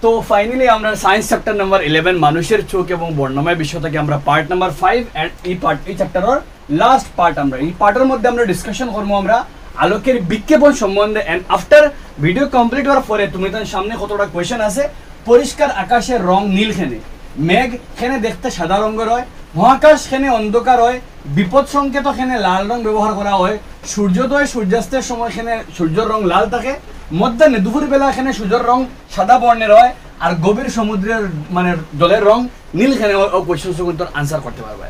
তো ফাইনালি আমরা science chapter number 11 মানুষের চোখ এবং বর্ণময় বিষয় থেকে আমরা পার্ট নাম্বার 5 এন্ড এই চ্যাপ্টারের লাস্ট পার্ট আমরা এই পার্টের মধ্যে আমরা ডিসকাশন করব আমরা আলোকের বিক্ষেপণ সম্বন্ধে এন্ড আফটার ভিডিও কমপ্লিট হওয়ার পরে তুমি তার সামনে কতটা কোয়েশ্চেন আছে পরিষ্কার আকাশের রং নীল খেনে মেঘ খেনে দেখতে সাদা রঙের হয় মহাকাশ খেনে অন্ধকার হয় বিপদ সংকেত খেনে লাল রং ব্যবহার করা হয় সূর্যোদয় সূর্যাস্তের সময় খেনে সূর্যের রং লাল থাকে মধ্যাহ্নে দুপুর বেলা এখানে সূর্যের রং সাদা বর্ণের হয় আর গভীর সমুদ্রের মানে জলের রং নীল খেনে কোয়েশ্চন আনসার করতে পারবে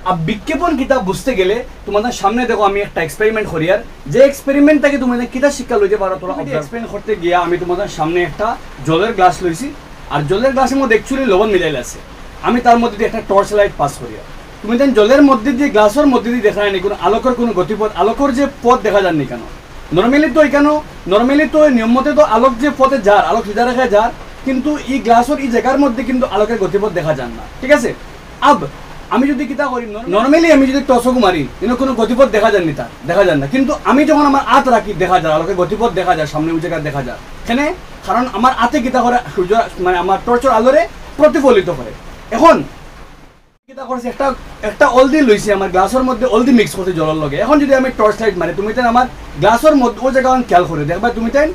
আর বিজ্ঞাপন কিতাব বুঝতে গেলে তোমাদের সামনে দেখো আমি একটা এক্সপেরিমেন্ট করি আর যে এক্সপেরিমেন্ট থেকে তোমাদের কিতাব শিক্ষা লইতে পারো তোমরা এক্সপেরিমেন্ট করতে গিয়া আমি তোমাদের সামনে একটা জলের গ্লাস লইছি আর জলের গ্লাসের মধ্যে অ্যাকচুয়ালি লবণ মিলাইল আছে আমি তার মধ্যে দিয়ে একটা টর্চ লাইট পাস করি তুমি দেন জলের মধ্যে দিয়ে গ্লাসের মধ্যে দিয়ে দেখা যায়নি কোনো আলোকের কোনো গতিপথ আলোকের যে পথ দেখা যায়নি কেন নর্মালি তো নিয়ম মতে তো আলোক যে পথে যার আলোক সিধা রেখে যার কিন্তু এই গ্লাসের এই জায়গার মধ্যে কিন্তু আলোকের গতিপথ দেখা যান না ঠিক আছে আব আমি যদি কিতা করি নর্মালি আমি যদি টর্চক মারি কিন্তু কোনো গতিপথ দেখা যায়নি তার দেখা যান না কিন্তু আমি যখন আমার হাত রাখি দেখা যায় আলোকের গতিপথ দেখা যায় সামনে ওই জায়গায় দেখা যায় এখানে কারণ আমার হাতে কিতা করে সূর্য মানে আমার টর্চের আলোরে প্রতিফলিত করে এখন কিতা করছি একটা অলদি লইছি আমার গ্লাসের মধ্যে অলদি মিক্স করতে জলের লগে এখন যদি আমি টর্চ লাইট মারি তুমি তাই আমার গ্লাসের মধ্যে ওই জায়গা খেয়াল করে দেখবা তুমি তাই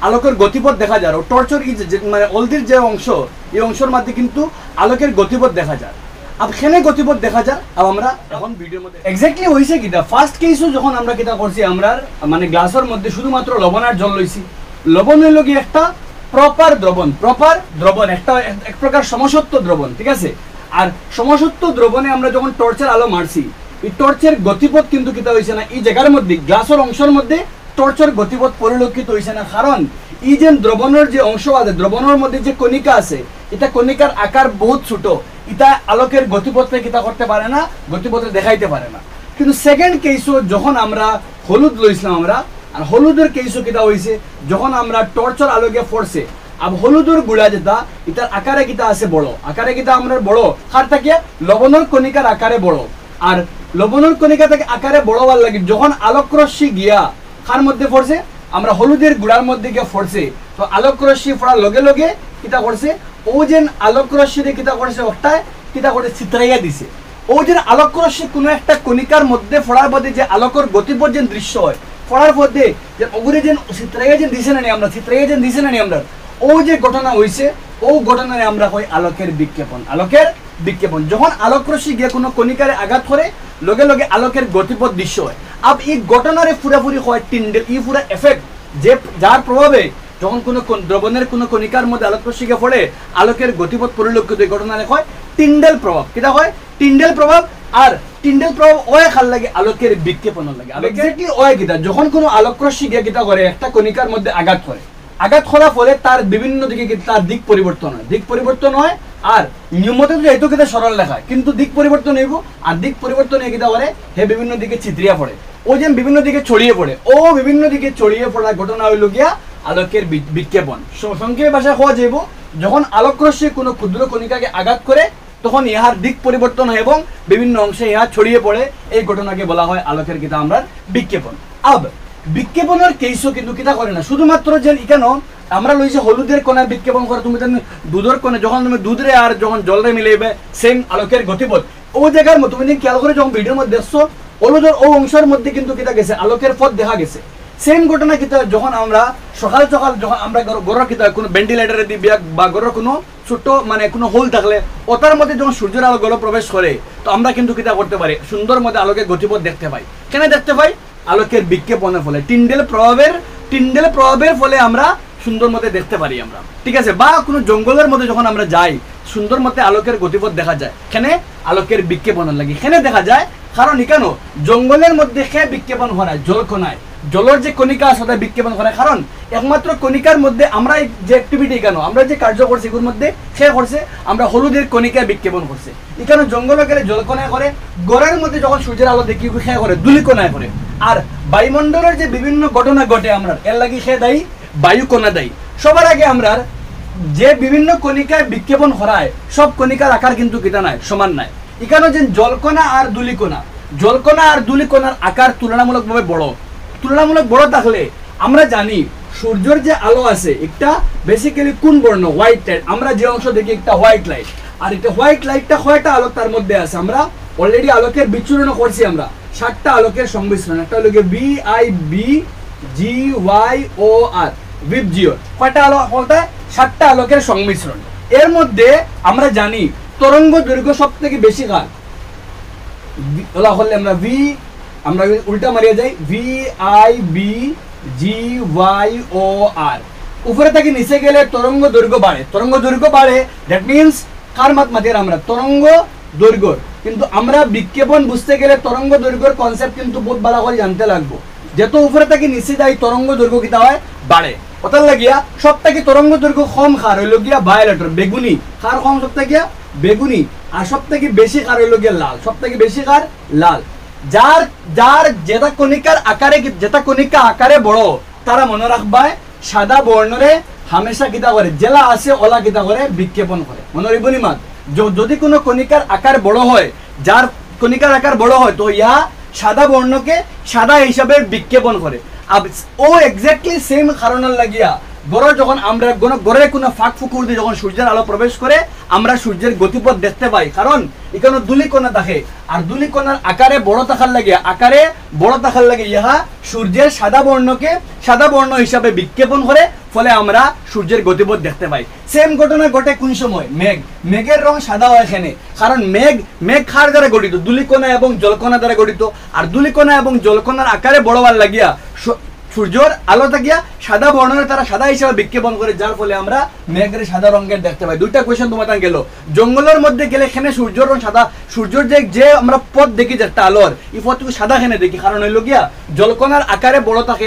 আলোকের গতিপথ দেখা যায় টর্চের মানে অলদির যে অংশ এই অংশের মধ্যে কিন্তু আলোকের গতিপথ দেখা যায় আর এখানে গতিপথ দেখা যায় আর আমরা এখন ভিডিওর মধ্যে এক্স্যাক্টলি হইছে কিটা ফার্স্ট কেসও যখন আমরা কিতা করছি আমরা মানে গ্লাসের মধ্যে শুধুমাত্র লবণ আর জল লইছি লবণ হইল কি একটা প্রপার দ্রবণ একটা এক প্রকার সমসত্ব দ্রবণ ঠিক আছে আর সমসত্ব দ্রবণে আমরা যখন টর্চের আলো মারছি এই টর্চের গতিপথ কিন্তু কিতা হইছে না এই জায়গার মধ্যে গ্লাসের অংশের মধ্যে টর্চের গতিপথ পরিলক্ষিত হইছে না কারণ এই যে দ্রবণের যে অংশ আছে দ্রবণের মধ্যে যে কণিকা আছে এটা কণিকার আকার বহুত ছোট এটা আলোকের গতিপথে কিতা করতে পারে না গতিপথে দেখাইতে পারে না কিন্তু সেকেন্ড কেসও যখন আমরা হলুদ লইছিলাম আমরা আর হলুদের কেসও কিতা হইছে যখন আমরা টর্চের আলোকে ফোরছে আর হলুদের গুড়া যেটা এটার আকারে কিতা আছে বড় আকারে কিতা আমরা বড় কার থাকে লবণের কণিকার আকারে বড় আর লবণের কণিকা থেকে আকারে বড় হওয়ার লাগে যখন আলোক রশ্মি গিয়া কার মধ্যে পড়ছে আমরা হলুদের গুড়ার মধ্যে গিয়ে পড়ছে তো আলোক রশ্মি পড়ার লগে লগে কিতা করছে ও যে আলোক রশ্মি দিয়ে কিতা করছে ওটাই কিতা করে চিত্রাইয়া দিছে ও যে আলোক রশ্মি কোনো একটা কণিকার মধ্যে পড়ার মধ্যে যে আলোকের গতিপথ যে দৃশ্য হয় পড়ার মধ্যে যে ওগুলো যে চিত্রাইয়া যে দিছে না আমরা চিত্রাইয়া যে দিছে না আমরা ও যে ঘটনা হইছে ও ঘটনায় আমরা কই আলোকের বিক্ষেপণ যখন আলোক রশ্মি গিয়ে কোনো কণিকারে আঘাত করে লগে লগে আলোকের গতিপথ দৃশ্য হয় আব এই ঘটনারে পুরাপুরি হয় টিন্ডেল এই পুরা এফেক্ট যে যার প্রভাবে যখন কোনো দ্রবণের কোনো কণিকার মধ্যে আলোক রশ্মি গিয়ে পড়ে আলোকের গতিপথ পরিলক্ষিত এই ঘটনারে হয় টিন্ডেল প্রভাব কিটা হয় টিন্ডেল প্রভাব আর টিন্ডেল প্রভাব ওই খাল লাগে আলোকের বিক্ষেপণ লাগে এক্স্যাক্টলি ওই কিটা যখন কোনো আলোক রশ্মি গিয়ে কিটা করে একটা কণিকার মধ্যে আঘাত করার ফলে তার বিভিন্ন দিকে তার দিক পরিবর্তন হয় আর নিয়মত এইটো কিতা সরল লেখা কিন্তু দিক পরিবর্তন হইব আর দিক পরিবর্তন হয়ে কিতা করে হে বিভিন্ন দিকে চিত্রিয়া পড়ে ও যে বিভিন্ন দিকে ছড়িয়ে পড়ে ও বিভিন্ন দিকে ছড়িয়ে পড়ার ঘটনা হইল গিয়া আলোকের বিক্ষেপণ সংক্ষেপে ভাষায় হওয়া যাইব যখন আলোক রশ্মি কোনো ক্ষুদ্র কণিকাকে আঘাত করে তখন ইহার দিক পরিবর্তন হয় এবং বিভিন্ন অংশে ইহা ছড়িয়ে পড়ে এই ঘটনাকে বলা হয় আলোকের কিতা আমরা বিক্ষেপণ বিক্ষেপণের কেসও কিন্তু কিতা করে না শুধুমাত্র যে কেন আমরা লইছি হলুদের কোণার বিক্ষেপণ করে তুমি দুধের কোণে যখন তুমি দুধরে আর যখন জলরে মিলাইবে সেম আলোকের গতিপথ ও জায়গার মতো তুমি খেয়াল করে যখন ভিডিওর মধ্যে দেখছো হলুদের ও অংশের মধ্যে কিন্তু কিতা গেছে আলোকের পথ দেখা গেছে সেম ঘটনা কিতা যখন আমরা সকাল যখন আমরা গরর কিতা কোনো ভেন্টিলেটারে দিই বা গরর কোনো ছোট মানে কোনো হোল থাকলে ওটার মধ্যে যখন সূর্যের আলো গরর প্রবেশ করে তো আমরা কিন্তু কিতা করতে পারি সুন্দর মধ্যে আলোকের গতিপথ দেখতে পাই কেন দেখতে পাই আলোকের বিক্ষেপণের ফলে টিন্ডেল প্রভাবের ফলে আমরা সুন্দর মতে দেখতে পারি আমরা ঠিক আছে বা কোনো জঙ্গলের মধ্যে যখন আমরা যাই সুন্দর মতে আলোকের গতিপথ দেখা যায় এখানে আলোকের বিক্ষেপণের লাগে এখানে দেখা যায় কারণ কেন জঙ্গলের মধ্যে খেয়ে বিক্ষেপণ হয় জলকণায় জলের যে কণিকা আছে ওটা বিক্ষেপণ করে কারণ একমাত্র কণিকার মধ্যে আমরা যে অ্যাক্টিভিটি কেন আমরা যে কার্য করছি এগুলোর মধ্যে খেয়ে করছে আমরা হলুদের কণিকায় বিক্ষেপণ করছে এখানে জঙ্গলে গেলে জলকণায় করে গড়ের মধ্যে যখন সূর্যের আলো দেখি খেয়ে করে ধূলিকণায় করে আর বায়ুমণ্ডলের যে বিভিন্ন ঘটনা ঘটে আমরা এর লাগি সে দায়ী বায়ু কণা দায়ী সবার আগে আমরা যে বিভিন্ন কণিকায় বিক্ষেপণ করায় সব কণিকার আকার কিন্তু কিতা নাই সমান নাই এখানে যে জলকণা আর ধূলিকণার আকার তুলনামূলকভাবে বড় থাকলে আমরা জানি সূর্যের যে আলো আছে একটা বেসিক্যালি কোন বর্ণ হোয়াইট লাইট, আমরা যে অংশ দেখি একটা হোয়াইট লাইট, আর এটা হোয়াইট লাইটটা কয়টা আলোক তার মধ্যে আছে, আমরা অলরেডি আলোকের বিচ্ছুরণ করছি, আমরা 7টা আলোকের সংমিশ্রণ, একটা হলো B I B G Y O R VIBGYOR, কয়টা আলো বলতে 7টা আলোকের সংমিশ্রণ। এর মধ্যে আমরা জানি তরঙ্গ দৈর্ঘ্য সব থেকে বেশি কার, বলা হলে আমরা ভি, আমরা উল্টা মারিয়ে যাই V I B G Y O R, উপরে থেকে নিচে গেলে তরঙ্গ দৈর্ঘ্য বাড়ে, তরঙ্গ দৈর্ঘ্য বাড়ে, দ্যাট মিনস কার মাত মাতিয়ে আমরা তরঙ্গ দৈর্ঘ্য। কিন্তু আমরা বিক্ষেপণ বুঝতে গেলে তরঙ্গ দৈর্ঘ্যের কনসেপ্ট কিন্তু বহুত ভালো করে জানতে লাগবো। যেহেতু উপরে থেকে নিচে যাই তরঙ্গ দৈর্ঘ্য কিতা হয় বাড়ে, ওটার লাগিয়া সব থেকে তরঙ্গ দৈর্ঘ্য কম কার হইল গিয়া ভায়োলেটর বেগুনি, কার কম সব থেকে বেগুনি, আর সব থেকে বেশি কার হইল গিয়া লাল, সব থেকে বেশি কার লাল। যার যার যেটা কণিকার আকারে, যেটা কণিকা আকারে বড় তারা মনে রাখবায় সাদা বর্ণরে হামেশা কিতা করে, জেলা আছে ওলা কিতা করে বিক্ষেপণ করে, মনে রাখবনি মাত। যদি কোনো কণিকার আকার বড় হয়, যার কণিকার আকার বড় হয় তো ইহা সাদা বর্ণকে সাদা হিসাবে বিক্ষেপণ করে। ও এক্স্যাক্টলি সেম কারণের লাগিয়া গড় যখন আমরা গড়ের কোনো ফাঁক ফুকুর দিয়ে যখন সূর্যের আলো প্রবেশ করে আমরা সূর্যের গতিপথ দেখতে পাই, কারণ এখানে ধূলিকণা থাকে, আর ধূলিকণার আকারে বড় থাকার লাগে, আকারে বড় থাকার লাগে ইহা সূর্যের সাদা বর্ণকে সাদা বর্ণ হিসাবে বিক্ষেপণ করে, ফলে আমরা সূর্যের গতিপথ দেখতে পাই। সেম ঘটনা ঘটে কোন সময়, মেঘ, মেঘের রং সাদা হয় এখানে, কারণ মেঘ কার দ্বারা গঠিত, ধূলিকণা এবং জলকণা দ্বারা গঠিত, আর ধূলিকণা এবং জলকণার আকারে বড় হওয়ার লাগিয়া সূর্যের আলো থাকিয়া সাদা বর্ণের তারা সাদা হিসাবে বিক্ষেপণ করে, যার ফলে আমরা মেঘের সাদা রঙের দেখতে পাই। দুইটা কোয়েশ্চেন তোমার গেল, জঙ্গলের মধ্যে গেলে এখানে সূর্যের রং সাদা, সূর্যের যে আমরা পথ দেখি যেটা আলোর, এই পথটুকু সাদা এখানে দেখি, কারণ হইল গিয়া জলকণার আকারে বড় থাকে,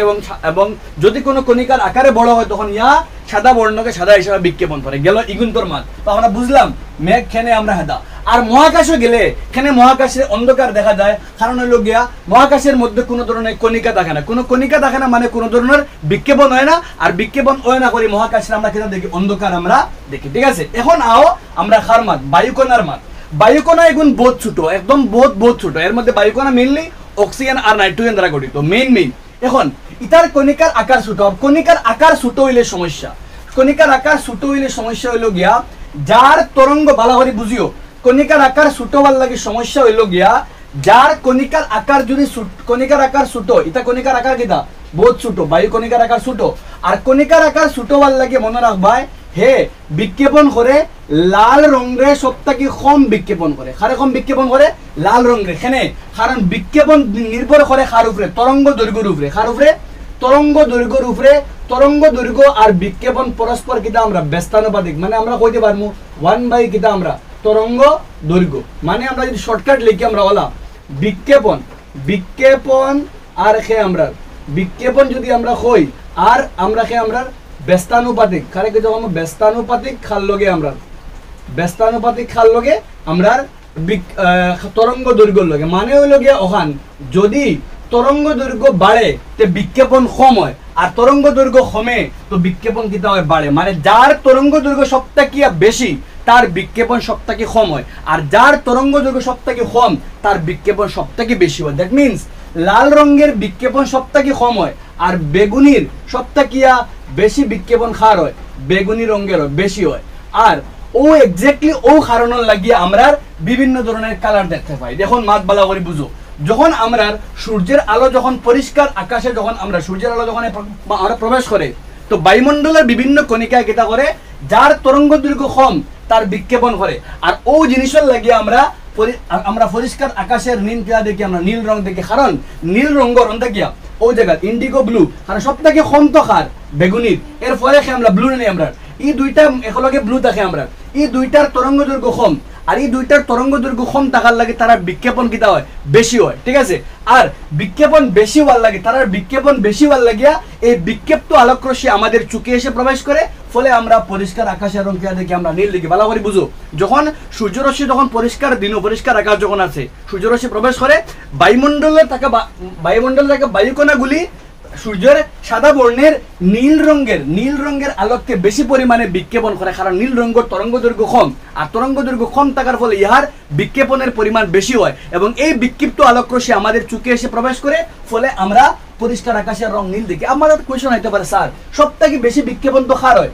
এবং যদি কোনো কণিকার আকারে বড় হয় তখন ইয়া সাদা বর্ণকে সাদা হিসাবে বিক্ষেপণ করে। গেল ইগুন্তর মাত, তো আমরা বুঝলাম মেঘ খেনে আমরা সাদা। আর মহাকাশে গেলে এখানে মহাকাশে অন্ধকার দেখা যায়, কারণ হইল গিয়া মহাকাশের মধ্যে কোনো ধরনের কণিকা থাকে না, কোনো কণিকা থাকে না মানে কোনো ধরনের বিক্ষেপণ হয় না, আর বিক্ষেপণ হয় না করি মহাকাশে আমরা কেন দেখি, অন্ধকার আমরা দেখি। ঠিক আছে, এখন আও আমরা খার মাত, বায়ুকণার মাত। বায়ুকণা এগুন বহুত ছোট, একদম বহুত ছোট, এর মধ্যে বায়ুকণা মেইনলি অক্সিজেন আর নাইট্রোজেন দ্বারা গঠিত, মেইন। এখন ইতার কণিকার আকার ছোট, কণিকার আকার ছোট হইলে সমস্যা, কণিকার আকার ছোট হইলে সমস্যা হইল গিয়া যার তরঙ্গ ভালো করে বুঝিও, কণিকার আকার ছোট হওয়ার লাগে সমস্যা হইল গিয়া যার কণিকার আকার যদি কণিকার আকার ছোট, এটা কণিকার আকার কিতা বহুত ছোট, বায়ু কণিকার আকার ছোট, আর কণিকার আকার ছোট হওয়ার লাগে মনে রাখবাই হে বিক্ষেপণ করে লাল রঙে সবথেকে কম বিক্ষেপণ করে, কারে কম বিক্ষেপণ করে লাল রঙে এখানে, কারণ বিক্ষেপণ নির্ভর করে কার উপরে, তরঙ্গ দৈর্ঘ্যের উপরে, কার উপরে তরঙ্গ দৈর্ঘ্যের উপরে। তরঙ্গ দৈর্ঘ্য আর বিক্ষেপণ পরস্পর কিতা আমরা ব্যস্তানুপাতিক, মানে আমরা কইতে পারবো 1/, কিতা আমরা তরঙ্গ দৈর্ঘ্য, মানে আমরা যদি শর্টকাট লিখি আমরা বলা বিক্ষেপণ আর খে আমরা বিক্ষেপণ যদি আমরা কই আর আমরা খে আমরা ব্যস্তানুপাতিক, কারে কি যখন ব্যস্তানুপাতিক খাল লগে আমরা ব্যস্তানুপাতিক খাল লগে আমরা তরঙ্গ দৈর্ঘ্যর লগে, মানে হইল গিয়া ওখান যদি তরঙ্গ দৈর্ঘ্য বাড়ে তে বিক্ষেপণ কম হয়, আর তরঙ্গ দৈর্ঘ্য কমে তো বিক্ষেপণ কিতা হয় বাড়ে, মানে যার তরঙ্গ দৈর্ঘ্য সবথেকে বেশি তার বিক্ষেপণ সবথেকে কম হয়, আর যার তরঙ্গ দৈর্ঘ্য সবথেকে কম তার বিক্ষেপণ সবথেকে বেশি হয়। দ্যাট মিনস লাল রঙের বিক্ষেপণ সবথেকে কম হয়, আর বেগুনির সবথেকে বেশি বিক্ষেপণ খার হয়, বেগুনি রঙের বেশি হয়। আর ও এক্স্যাক্টলি ও কারণের লাগিয়ে আমরা বিভিন্ন ধরনের কালার দেখতে পাই। দেখুন মাত বালা করে বুঝো, যখন আমরা সূর্যের আলো যখন পরিষ্কার আকাশে যখন আমরা সূর্যের আলো যখন আমরা প্রবেশ করে তো বায়ুমণ্ডলের বিভিন্ন কণিকা কিতা করে যার তরঙ্গ দৈর্ঘ্য কম তার বিক্ষেপণ করে, আর ও জিনিসের লাগিয়ে আমরা পরিষ্কার আকাশের নীল কিয়া দেখি, আমরা নীল রং দেখি, কারণ নীল রঙের রং দেখিয়া ও জায়গা ইন্ডিগো ব্লু, কারণ সব থেকে কম তো খার বেগুনির, এর ফলে আমরা ব্লু নেই, আমরা এই দুইটা একলগে ব্লু থাকে, আমরা এই দুইটার তরঙ্গ দৈর্ঘ্য কম, আর এই দুইটার তরঙ্গ দৈর্ঘ্য কম থাকার লাগে তারা বিক্ষেপণ কিতা হয় বেশি হয়। ঠিক আছে, আর বিক্ষেপণ বেশি হওয়ার লাগে তারা বিক্ষেপণ বেশি হওয়ার লাগিয়া এই বিক্ষেপ্ত আলোকরশ্মি আমাদের চোখে এসে প্রবেশ করে, ফলে আমরা পরিষ্কার আকাশের রং কিয়া দেখি, আমরা নীল দেখি। ভালো করে বুঝো, যখন সূর্যরশ্মি যখন পরিষ্কার দিন পরিষ্কার আকাশ যখন আছে সূর্যরশ্মি প্রবেশ করে বায়ুমণ্ডলে থাকে বায়ুকণাগুলি সূর্যের সাদা বর্ণের নীল রঙের আলোককে বেশি পরিমাণে বিক্ষেপণ করে, কারণ নীল রঙের তরঙ্গ দৈর্ঘ্য কম, আর তরঙ্গ দৈর্ঘ্য কম থাকার ফলে ইহার বিক্ষেপণের পরিমাণ বেশি হয়, এবং এই বিক্ষিপ্ত আলোকরশ্মি আমাদের চোখে এসে প্রবেশ করে, ফলে আমরা পরিষ্কার আকাশের রং নীল দেখি। আমাদের কোয়েশন হইতে পারে স্যার সবথেকে বেশি বিক্ষেপণ তো খার হয়,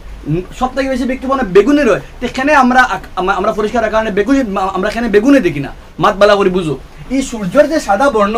সবথেকে বেশি বিক্ষেপণ বেগুনের হয়, তো এখানে আমরা পরিষ্কার কারণে বেগুনি আমরা এখানে বেগুনে দেখি না। মাত বালা করে বুঝো, এই সূর্যের যে সাদা বর্ণ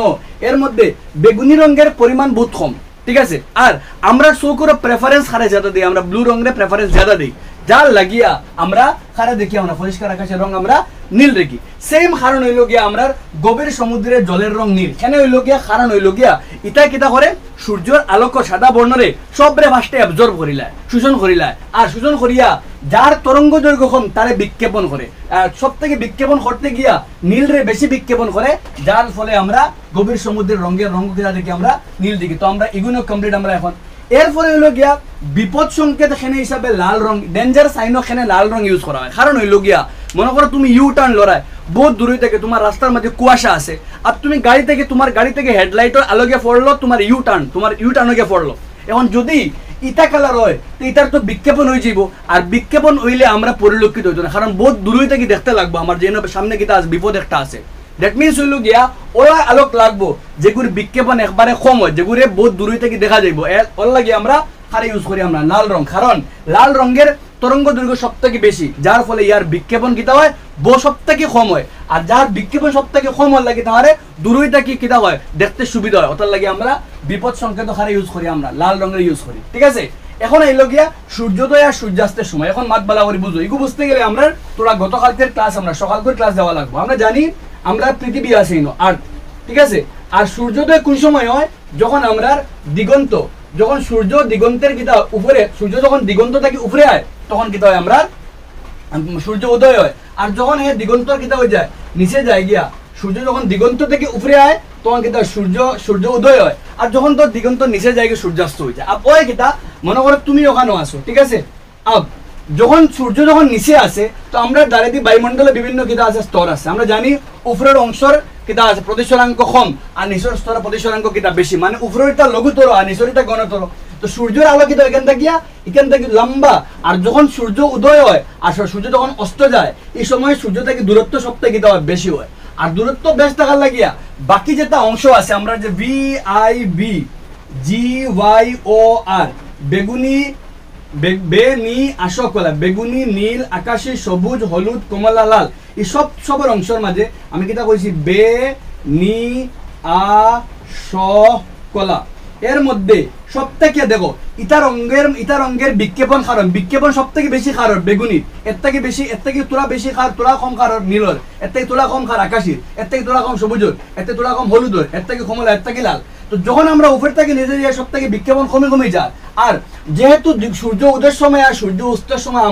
এর মধ্যে বেগুনি রঙের পরিমাণ বহুত কম, ঠিক আছে। আর আমরা চৌকুর প্রেফারেন্স খারে জাদা দিই, আমরা ব্লু রঙের প্রেফারেন্স জাদা দিই, যার লাগিয়া আমরা খারে দেখি আমরা পরিষ্কার আকাশের রং আমরা নীল দেখি। সেম কারণ হইল গিয়া আমরা গভীর সমুদ্রের জলের রং নীল, এখানে হইল গিয়া কারণ হইল গিয়া ইটা কিতা করে সূর্যের আলোক সাদা বর্ণরে সবরে ফার্স্টে অ্যাবজর্ব করিলায়, শোষণ করিলায়, আর শোষণ করিয়া যার তরঙ্গ দৈর্ঘ্য কম তারে বিক্ষেপণ করে, আর সব থেকে বিক্ষেপণ করতে গিয়া নীল রে বেশি বিক্ষেপণ করে, যার ফলে আমরা গভীর সমুদ্রের রঙের রঙ কিতা দেখি আমরা নীল দেখি। তো আমরা ইগুনো কমপ্লিট আমরা এখন এরপরে হইল গিয়া বিপদ সংকেত এখানে হিসাবে লাল রং, ডেঞ্জার সাইনও এখানে লাল রং ইউজ করা হয়। কারণ হইল গিয়া মনে করো তুমি ইউ টার্ন লড়াই বহুত দূরে থেকে তোমার রাস্তার মধ্যে কুয়াশা আছে, আর তুমি তোমার গাড়ি থেকে হেডলাইটের আলোকে পড়লো, তোমার ইউ টার্নকে পড়লো। এখন যদি ইটা কালার হয় তো ইটার তো বিক্ষেপণ হয়ে যাইব, আর বিক্ষেপণ হইলে আমরা পরিলক্ষিত হইতো না, কারণ বহুত দূরে থেকে দেখতে লাগবো আমার যে সামনে কিতা আছে বিপদ একটা আছে। দ্যাট মিনস হইল গিয়া ওলা আলোক লাগবো যেগুলি বিক্ষেপণ একবারে কম হয়, যেগুলি বহুত দূরে থেকে দেখা যাইব, ওর লাগে আমরা খারে ইউজ করি আমরা লাল রং, কারণ লাল রঙের তরঙ্গ দৈর্ঘ্য সব থেকে বেশি, যার ফলে ইয়ার বিক্ষেপণ কিতা হয় সব থেকে কম হয়, আর যার বিক্ষেপণ সব থেকে কম হওয়ার লাগে তাহলে দূরই থেকে কিতা হয় দেখতে সুবিধা হয়, ওটার লাগে আমরা বিপদ সংকেত খারে ইউজ করি আমরা লাল রঙের ইউজ করি, ঠিক আছে। এখন এই লগিয়া সূর্যোদয় আর সূর্যাস্তের সময় এখন মাত বালা করে বুঝো, এগুলো বুঝতে গেলে আমরা তোরা গতকালকের ক্লাস আমরা সকাল করে ক্লাস দেওয়া লাগবো। আমরা জানি আমরা পৃথিবী আছি আর্থ, ঠিক আছে। আর সূর্যোদয় কোন সময় হয় যখন আমরা দিগন্ত, যখন সূর্য দিগন্তের কিতা উপরে, সূর্য যখন দিগন্ত থেকে উপরে আয় তখন কিতা হয় আমরা সূর্য উদয় হয়, আর যখন এই দিগন্তর কিতা হয়ে যায় নিচে যায় গিয়া, সূর্য যখন দিগন্ত থেকে উপরে আয় তখন কিতা সূর্য উদয় হয়, আর যখন তোর দিগন্ত নিচে যায় গিয়ে সূর্যাস্ত হয়ে যায়। ওই কিতা মনে করো তুমি ওখানেও আসো, ঠিক আছে। যখন সূর্য যখন নিচে আসে তো আমরা দাঁড়িয়ে বায়ুমণ্ডলে বিভিন্ন কিতা আছে স্তর আছে, আমরা জানি উপরের অংশের কিতা আছে প্রতিসরাঙ্ক কম, আর নিচের স্তরের প্রতিসরাঙ্ক কিতা বেশি, মানে উপরেরটা লঘুতর আর নিচেরটা ঘনতর। তো সূর্যের আলো কিতা এখান থেকে লম্বা, আর যখন সূর্য উদয় হয় আর সূর্য যখন অস্ত যায় এই সময় সূর্য থেকে দূরত্ব সবথেকে কিতা হয় বেশি হয়, আর দূরত্ব বেশ থাকার লাগিয়া বাকি যেটা অংশ আছে আমরা যে VIB GYOR বেগুনি বেনি আশকলা বেগুনি নীল আকাশী সবুজ হলুদ কমলা লাল এই সবের অংশের মাঝে আমি কিতা কইছি বে নি আশকলা, এর মধ্যে সবথেকে দেখো ইটা রঙের বিক্ষেপণ কারণ বিক্ষেপণ সবথেকে বেশি কারণ বেগুনি, এর থেকে তোলা বেশি খার, তোলা কম কারণ নীলর, এর থেকে তোলা কম খার আকাশীর, এর থেকে তোলা কম সবুজর, এর থেকে তোলা কম হলুদর, এর থেকে কমলা, এর থেকে লাল। তো যখন আমরা উপর থেকে নিচে যাই সব থেকে বিক্ষেপণ কমে যায়, আর যেহেতু সূর্য উদয়ের সময় আর সূর্য অস্তের সময়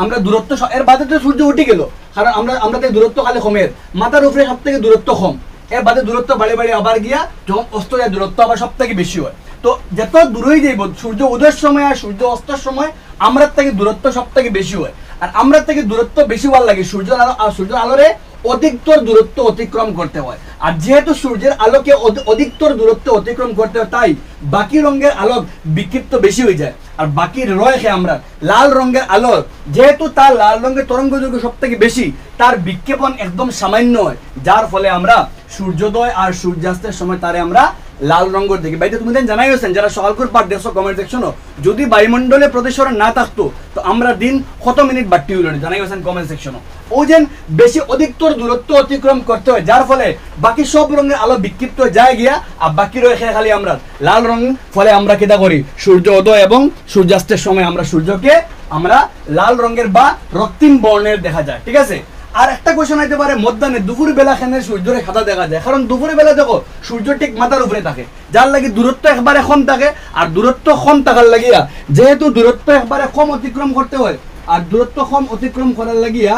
আমরা দূরত্ব এর বাদে তো সূর্য উঠে গেল, কারণ আমরা দূরত্ব খালি কমের মাথার উপরে সব থেকে দূরত্ব কম, এর বাদে দূরত্ব বাড়ে আবার গিয়া যখন অস্ত যায় দূরত্ব আবার সব থেকে বেশি হয়। তো যত দূরেই যাইব সূর্য উদয়ের সময় আর সূর্য অস্তের সময় আমরা থেকে দূরত্ব সব থেকে বেশি হয়, আর আমরা থেকে দূরত্ব বেশি হওয়ার লাগে সূর্যের আলো, আর সূর্যের আলোরে অধিকতর দূরত্ব অতিক্রম করতে হয়, আর যেহেতু সূর্যের আলোকে অধিকতর দূরত্ব অতিক্রম করতে হয় তাই বাকি রঙের আলোক বিক্ষিপ্ত বেশি হয়ে যায়, আর বাকি রয়েছে আমরা লাল রঙের আলো যেহেতু তার লাল রঙের তরঙ্গ দৈর্ঘ্য সব থেকে বেশি তার বিক্ষেপণ একদম সামান্য হয়, যার ফলে আমরা সূর্যোদয় আর সূর্যাস্তের সময় তারে আমরা লাল রঙের দেখি। ভাই তুমি জানাই হয়েছেন যারা সকাল করে পাঠ দেখছো কমেন্ট সেকশনও, যদি বায়ুমণ্ডলে প্রতিসরণ না থাকতো তো আমরা দিন কত মিনিট বাড়তি হইল জানাই হয়েছেন কমেন্ট সেকশনও। ও যেন বেশি অধিকতর দূরত্ব অতিক্রম করতে হয়, যার ফলে বাকি সব রঙের আলো বিক্ষিপ্ত যায় গিয়া, আর বাকি রয়েছে খালি আমরা লাল রঙ, ফলে আমরা কিতা করি সূর্য উদয় এবং সূর্যাস্তের সময় আমরা সূর্যকে আমরা লাল রঙের বা রক্তিম বর্ণের দেখা যায়, ঠিক আছে। আর একটা কোয়েশ্চন হইতে পারে মধ্যাহ্নে দুপুর বেলা খানে সূর্যের সাদা দেখা যায়, কারণ দুপুর বেলা দেখো সূর্য ঠিক মাথার উপরে থাকে, যার লাগে দূরত্ব একবারে কম থাকে, আর দূরত্ব কম থাকার লাগিয়া যেহেতু দূরত্ব একবারে কম অতিক্রম করতে হয়, আর দূরত্ব কম অতিক্রম করার লাগিয়া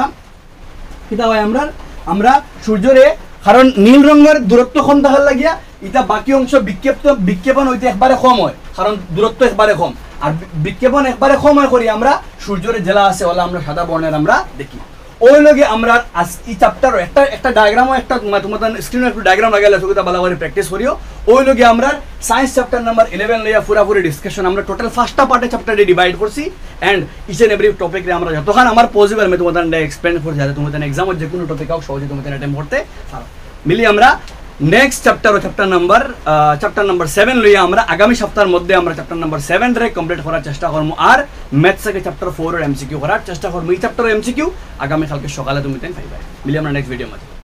কিতা হয় আমরা সূর্যরে, কারণ নীল রঙের দূরত্ব কম থাকার লাগিয়া এটা বাকি অংশ বিক্ষেপণ হইতে একবারে কম হয়, কারণ দূরত্ব একবারে কম, আর বিক্ষেপণ একবারে কম হয় করি আমরা সূর্যের জেলা আছে ওলা আমরা সাদা বর্ণের আমরা দেখি। ওই লগে আমরা এই চ্যাপ্টার একটা ডায়াগ্রামও একটা তোমাদের স্ক্রিনে একটু ডায়াগ্রাম লাগাইলে সুবিধা ভালো করে প্র্যাকটিস করিও। ওই লগে আমরা সায়েন্স চ্যাপ্টার নাম্বার 11 লইয়া পুরাপুরি ডিসকাশন আমরা টোটাল ফার্স্টটা পার্টে চ্যাপ্টারে ডিভাইড করছি, এন্ড ইচ এন্ড এভরি টপিকে আমরা যতক্ষণ আমার পসিবল আমি তোমাদের এক্সপ্লেন করছি যাতে তোমাদের এক্সামের যে কোনো টপিক হোক সহজে তোমাদের অ্যাটেম্প করতে মিলি আমরা নেক্সট চ্যাপ্টার নাম্বার 7 লইয়া আমরা আগামী সপ্তাহের মধ্যে আমরা চ্যাপ্টার নাম্বার 7 রে কমপ্লিট করার চেষ্টা করবো আর ম্যাথস থেকে চ্যাপ্টার 4 এর এমসিকিউ করার চেষ্টা করবো। এই চ্যাপ্টার এমসিকিউ আগামী কালকে সকালে তুমি পাইবা। মিলি আমরা নেক্সট ভিডিও মধ্যে।